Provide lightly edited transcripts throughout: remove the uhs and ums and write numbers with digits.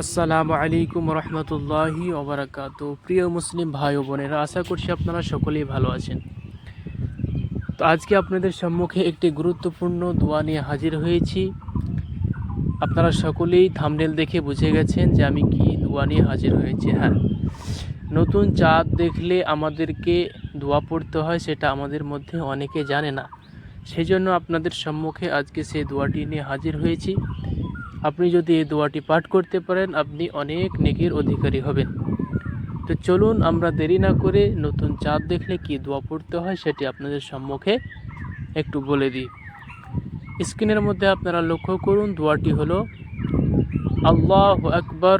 আসসালামু আলাইকুম রহমতুল্লাহি ওবারাকাতু। প্রিয় মুসলিম ভাই ও বোনেরা, আশা করছি আপনারা সকলেই ভালো আছেন। তো আজকে আপনাদের সম্মুখে একটি গুরুত্বপূর্ণ দোয়া নিয়ে হাজির হয়েছি। আপনারা সকলেই থাম্বনেল দেখে বুঝে গেছেন যে আমি কি দোয়া নিয়ে হাজির হয়েছি। হ্যাঁ, নতুন চাঁদ দেখলে আমাদেরকে দোয়া পড়তে হয়, সেটা আমাদের মধ্যে অনেকে জানে না। সেই জন্য আপনাদের সম্মুখে আজকে সেই দোয়াটি নিয়ে হাজির হয়েছি। আপনি যদি এই দোয়াটি পাঠ করতে পারেন, আপনি অনেক নেকির অধিকারী হবেন। তো চলুন আমরা দেরি না করে নতুন চাঁদ দেখলে কি দোয়া পড়তে হয় সেটি আপনাদের সম্মুখে একটু বলে দিই। স্ক্রিনের মধ্যে আপনারা লক্ষ্য করুন, দোয়াটি হলো আল্লাহু আকবার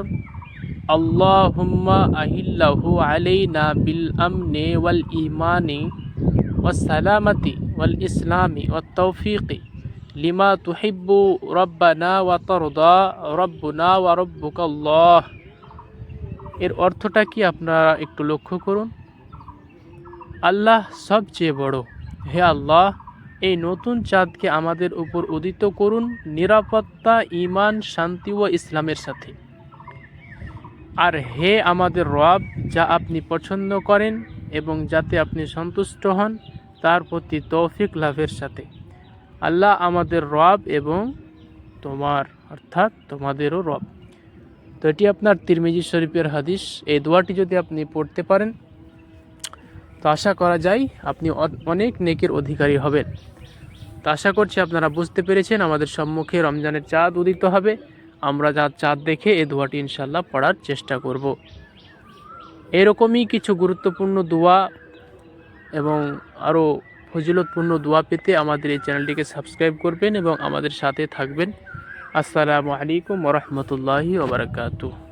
আল্লাহুম্মা আহিল্লাহু আলাইনা বিল আমনি ওয়াল ঈমানি ওয়াস সালামাতি ওয়াল ইসলামি ওয়াত তাওফীকি লিমা তুহিব্বু রব্বানা ওয়া তারদা রব্বুনা ওয়া রব্বুকাল্লাহ। এর অর্থটা কি আপনারা একটু লক্ষ্য করুন। আল্লাহ সবচেয়ে বড়। হে আল্লাহ, এই নতুন চাঁদকে আমাদের উপর উদিত করুন নিরাপত্তা, ঈমান, শান্তি ও ইসলামের সাথে। আর হে আমাদের রব, যা আপনি পছন্দ করেন এবং যাতে আপনি সন্তুষ্ট হন তার প্রতি তৌফিক লাভের সাথে। আল্লাহ আমাদের রব এবং তোমার, অর্থাৎ তোমাদেরও রব। তো এটি আপনার তিরমিজি শরীফের হাদিস। এই দোয়াটি যদি আপনি পড়তে পারেন তো আশা করা যায় আপনি অনেক নেকির অধিকারী হবেন। তো আশা করছি আপনারা বুঝতে পেরেছেন। আমাদের সম্মুখে রমজানের চাঁদ উদিত হবে, আমরা যা চাঁদ দেখে এই দোয়াটি ইনশাল্লাহ পড়ার চেষ্টা করব। এরকমই কিছু গুরুত্বপূর্ণ দোয়া এবং আরও ফজিলতপূর্ণ দোয়া পেতে আমাদের এই চ্যানেলটিকে সাবস্ক্রাইব করবেন এবং আমাদের সাথে থাকবেন। আসসালামু আলাইকুম ওয়া রাহমাতুল্লাহি ওয়া বারাকাতুহু।